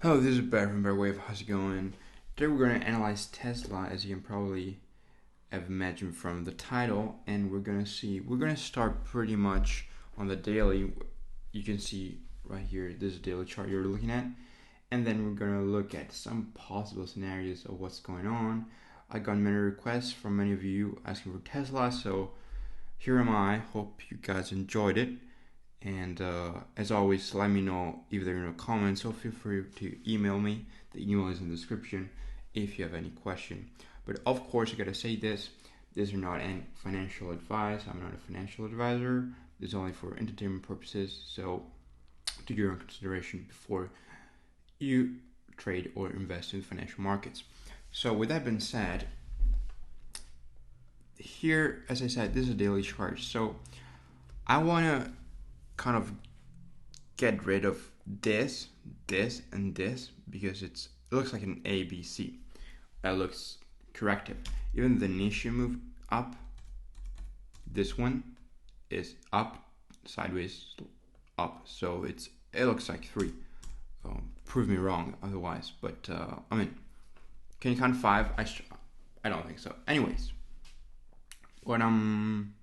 Hello, this is Brad from Wave. How's it going? Today we're going to analyze Tesla, as you can probably have imagined from the title, and we're going to start pretty much on the daily. You can see right here, this is the daily chart you're looking at, and then we're going to look at some possible scenarios of what's going on. I got many requests from many of you asking for Tesla, so here am I. Hope you guys enjoyed it. And as always, let me know if there are no comments, so feel free to email me. The email is in the description if you have any question. But of course, I gotta say this are not any financial advice. I'm not a financial advisor. This is only for entertainment purposes, so do your own consideration before you trade or invest in financial markets. So with that being said, here, as I said, this is a daily chart. So I wanna kind of get rid of this, and this, because it looks like an ABC. That looks corrective. Even the niche move up, this one is up, sideways, up. So it looks like 3. Prove me wrong otherwise. But I mean, can you count 5? I don't think so. Anyways, what I'm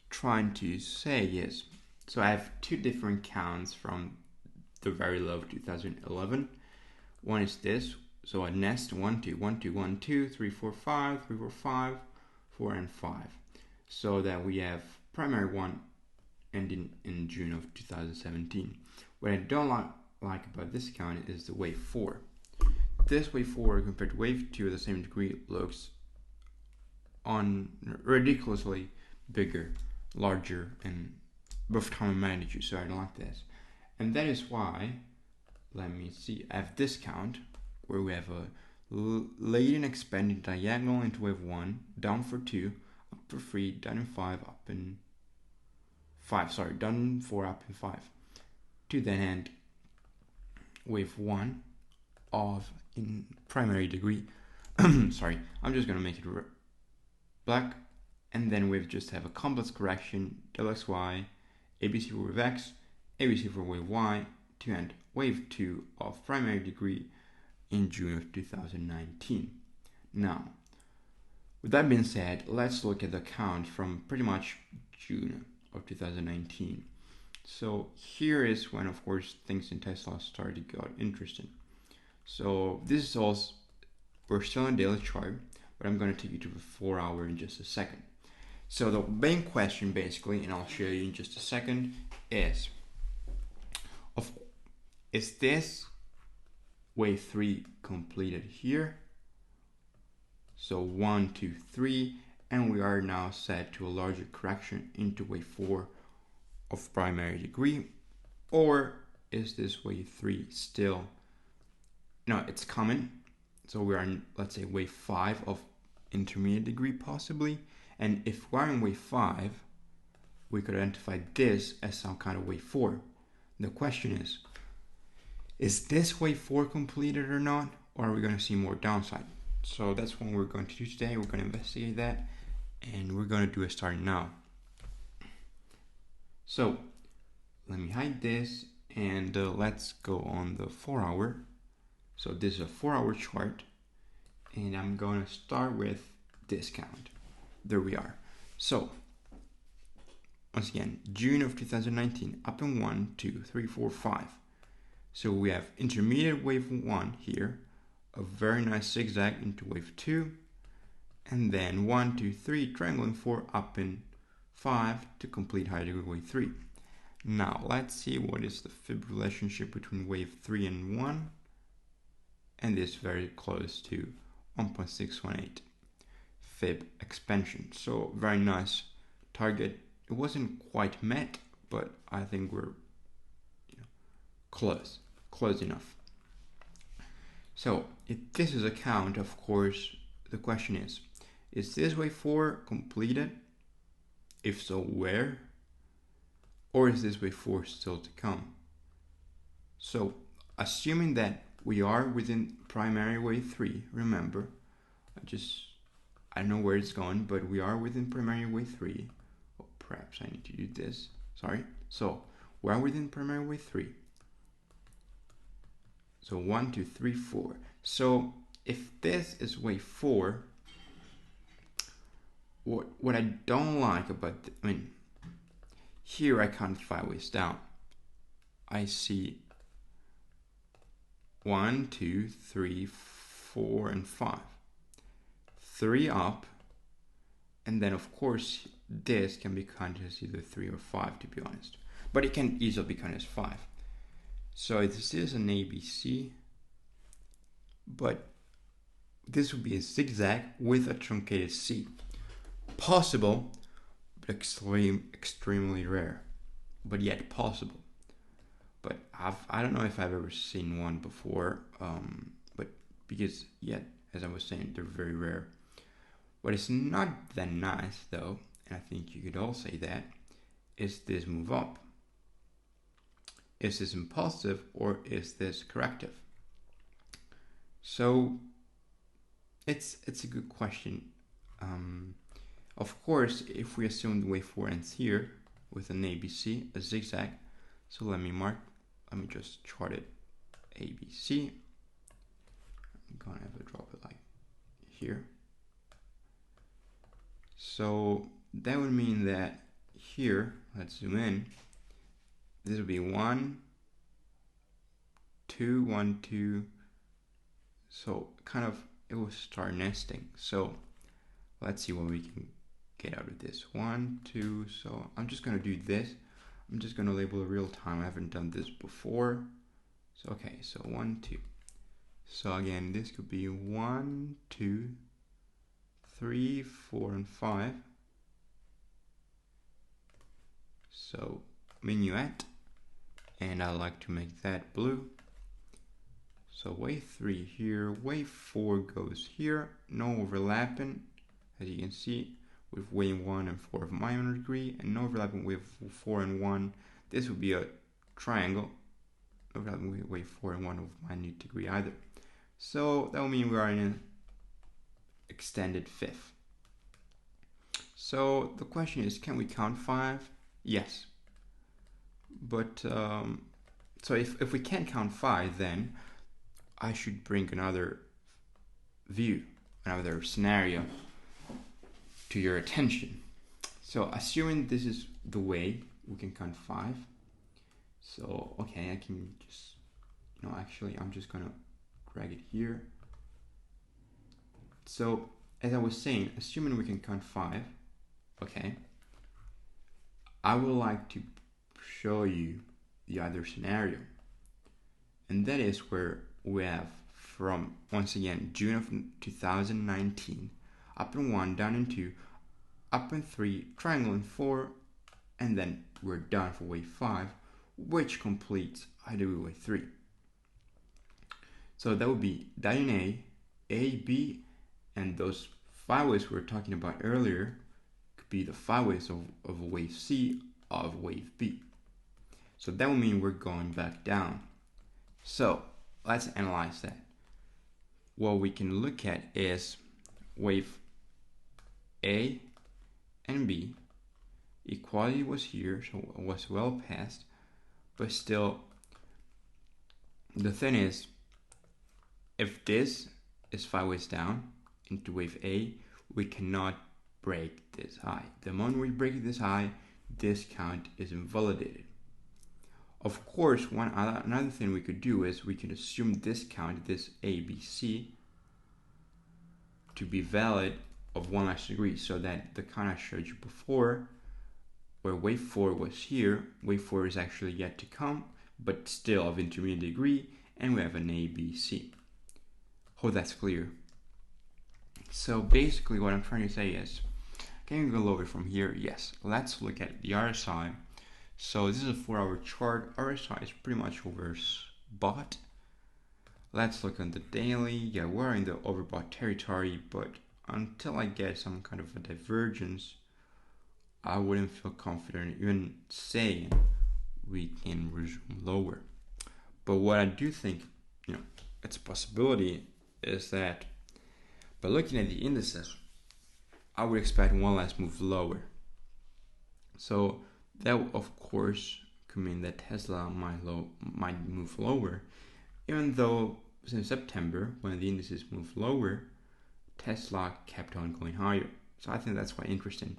trying to say is, so I have 2 different counts from the very low of 2011. One is this, so a nest 1, 2, 1, 2, 1, 2, 3, 4, 5, 3, 4, 5, 4, and 5. So that we have primary 1 ending in June of 2017. What I don't like about this count is the wave 4. This wave 4 compared to wave 2 at the same degree looks on ridiculously bigger, larger, and both time and magnitude, so I don't like this. And that is why, let me see, I have this count where we have a leading expanding diagonal into wave 1, down for 2, up for 3, down in 5, up in 5, sorry, down in 4, up in 5. To then end wave 1 of in primary degree. Sorry, I'm just gonna make it black, and then we just have a complex correction, del xy, ABC for wave X, ABC for wave Y, to end wave 2 of primary degree in June of 2019. Now, with that being said, let's look at the count from pretty much June of 2019. So here is when, of course, things in Tesla started to get interesting. So this is all, we're still on daily chart, but I'm going to take you to the 4 hour in just a second. So the main question basically, and I'll show you in just a second, is this wave 3 completed here? So 1, 2, 3, and we are now set to a larger correction into wave 4 of primary degree, or is this wave 3 still, no, it's coming. So we are in, let's say, wave 5 of intermediate degree possibly. And if we're in wave 5, we could identify this as some kind of wave 4. The question is this wave 4 completed or not? Or are we going to see more downside? So that's what we're going to do today. We're going to investigate that. And we're going to do a start now. So let me hide this. And let's go on the 4 hour. So this is a 4 hour chart. And I'm going to start with this count. There we are. So once again, June of 2019, up in 1, 2, 3, 4, 5. So we have intermediate wave 1 here, a very nice zigzag into wave 2, and then 1, 2, 3, triangle in 4, up in 5 to complete high degree wave 3. Now let's see what is the fib relationship between wave 3 and 1, and this very close to 1.618. Fib expansion. So very nice target. It wasn't quite met, but I think we're close enough. So if this is a count, of course, the question is this wave 4 completed? If so, where? Or is this wave 4 still to come? So assuming that we are within primary wave 3, remember, I don't know where it's going, but we are within primary wave 3. Oh, perhaps I need to do this. Sorry. So we are within primary wave 3. So 1, 2, 3, 4. So if this is wave 4, what I don't like about, here I count 5 waves down. I see 1, 2, 3, 4, and 5. 3 up, and then of course this can be counted as either 3 or 5, to be honest. But it can easily be counted as 5. So this is an ABC, but this would be a zigzag with a truncated C. Possible, but extremely rare, but yet possible. But I don't know if I've ever seen one before, but because yet, as I was saying, they're very rare. What is not that nice though, and I think you could all say that, is this move up. Is this impulsive or is this corrective? So it's a good question. Of course, if we assume the wave 4 ends here with an ABC, a zigzag, so let me just chart it ABC. I'm gonna have to drop it like here. So that would mean that here, let's zoom in, this would be 1, 2, 1, 2. So kind of it will start nesting. So let's see what we can get out of this. 1, 2. So I'm just gonna do this. I'm just gonna label it real time. I haven't done this before. So okay, so 1, 2. So again, this could be 1, 2, 3, 4, and 5. So minuet, and I like to make that blue. So wave 3 here, wave 4 goes here, no overlapping, as you can see, with wave 1 and 4 of minor degree, and no overlapping with 4 and 1. This would be a triangle, no overlapping with wave 4 and 1 of minute degree either. So that would mean we are in an extended fifth. So the question is, can we count 5? Yes. But, so if we can't count 5, then I should bring another view, another scenario to your attention. So assuming this is the way we can count 5. So, okay, I can just, actually I'm just gonna drag it here. So as I was saying, assuming we can count 5, okay, I would like to show you the other scenario. And that is where we have from, once again, June of 2019, up in 1, down in 2, up in 3, triangle in 4, and then we're done for wave 5, which completes IW wave 3. So that would be that in A, B, and those 5 waves we were talking about earlier could be the 5 waves of wave C of wave B. So that would mean we're going back down. So let's analyze that. What we can look at is wave A and B. Equality was here, so it was well passed, but still, the thing is, if this is 5 waves down into wave A, we cannot break this high. The moment we break this high, this count is invalidated. Of course, another thing we could do is we could assume this count, this ABC, to be valid of 1 less degree, so that the count I showed you before, where wave 4 was here, wave 4 is actually yet to come, but still of intermediate degree, and we have an ABC. Hope that's clear. So basically what I'm trying to say is, can you go lower from here? Yes. Let's look at the RSI. So this is a 4-hour chart. RSI is pretty much overbought. Let's look on the daily. Yeah, we're in the overbought territory, but until I get some kind of a divergence, I wouldn't feel confident even saying we can resume lower. But what I do think, it's a possibility is that by looking at the indices, I would expect one last move lower. So that, of course, could mean that Tesla might move lower. even though since September, when the indices moved lower, Tesla kept on going higher. So I think that's quite interesting.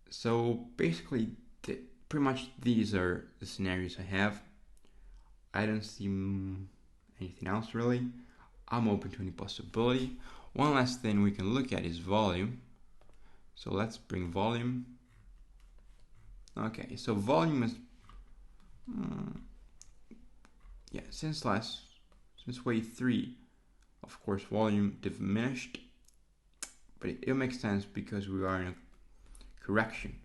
So basically, pretty much these are the scenarios I have. I don't see anything else really. I'm open to any possibility. One last thing we can look at is volume. So let's bring volume. Okay, so volume is since wave 3, of course volume diminished, but it makes sense because we are in a correction.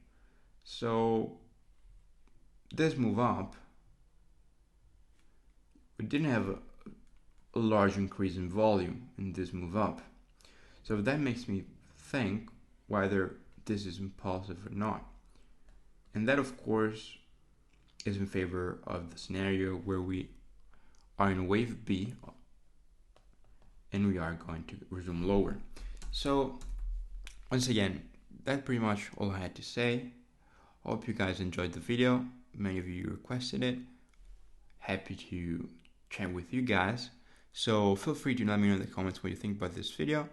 So this move up, we didn't have a large increase in volume in this move up. So that makes me think whether this is impulsive or not. And that of course is in favor of the scenario where we are in wave B and we are going to resume lower. So once again, that's pretty much all I had to say. Hope you guys enjoyed the video. Many of you requested it. Happy to chat with you guys. So feel free to let me know in the comments what you think about this video.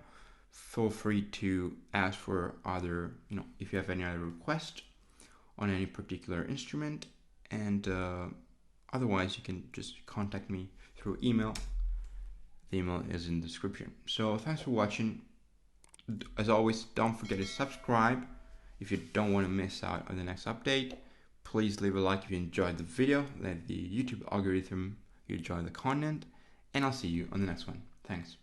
Feel free to ask for other, if you have any other request on any particular instrument. And otherwise, you can just contact me through email. The email is in the description. So thanks for watching. As always, don't forget to subscribe if you don't want to miss out on the next update. Please leave a like if you enjoyed the video. Let the YouTube algorithm you enjoy the content. And I'll see you on the next one. Thanks.